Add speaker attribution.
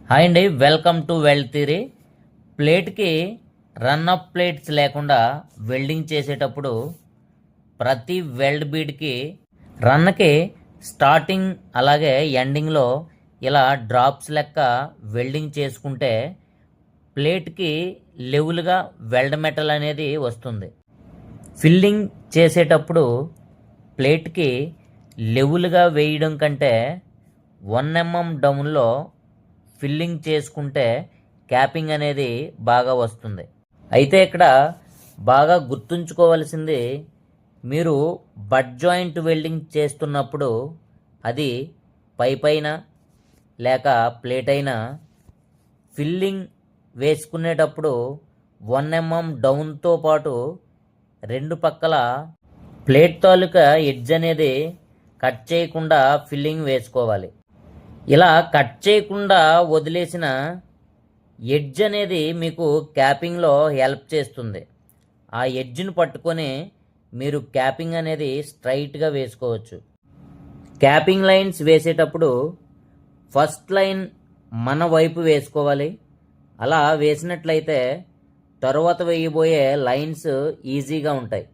Speaker 1: Hi అండి, welcome to wealth theory. ప్లేట్కి run up plates లేకుండా వెల్డింగ్ చేసేటప్పుడు ప్రతి వెల్డ్ బీడ్కి రన్కి స్టార్టింగ్ అలాగే ఎండింగ్లో ఇలా డ్రాప్స్ లెక్క వెల్డింగ్ చేసుకుంటే ప్లేట్కి లెవెల్గా వెల్డ్ మెటల్ అనేది వస్తుంది. ఫిల్లింగ్ చేసేటప్పుడు ప్లేట్కి లెవెల్గా వేయడం కంటే 1 mm డౌన్లో ఫిల్లింగ్ చేసుకుంటే క్యాపింగ్ అనేది బాగా వస్తుంది. అయితే ఇక్కడ బాగా గుర్తుంచుకోవాల్సింది, మీరు బట్ జాయింట్ వెల్డింగ్ చేస్తున్నప్పుడు అది పైన లేక ప్లేట్ అయినా ఫిల్లింగ్ వేసుకునేటప్పుడు 1 mm డౌన్తో పాటు రెండు పక్కల ప్లేట్ తాలూకా ఎడ్జ్ అనేది కట్ చేయకుండా ఫిల్లింగ్ వేసుకోవాలి. ఇలా కట్ చేయకుండా వదిలేసిన ఎడ్జ్ అనేది మీకు క్యాపింగ్లో హెల్ప్ చేస్తుంది. ఆ ఎడ్జ్ను పట్టుకొని మీరు క్యాపింగ్ అనేది స్ట్రైట్గా వేసుకోవచ్చు. క్యాపింగ్ లైన్స్ వేసేటప్పుడు ఫస్ట్ లైన్ మన వైపు వేసుకోవాలి. అలా వేసినట్లయితే తరువాత వేయబోయే లైన్స్ ఈజీగా ఉంటాయి.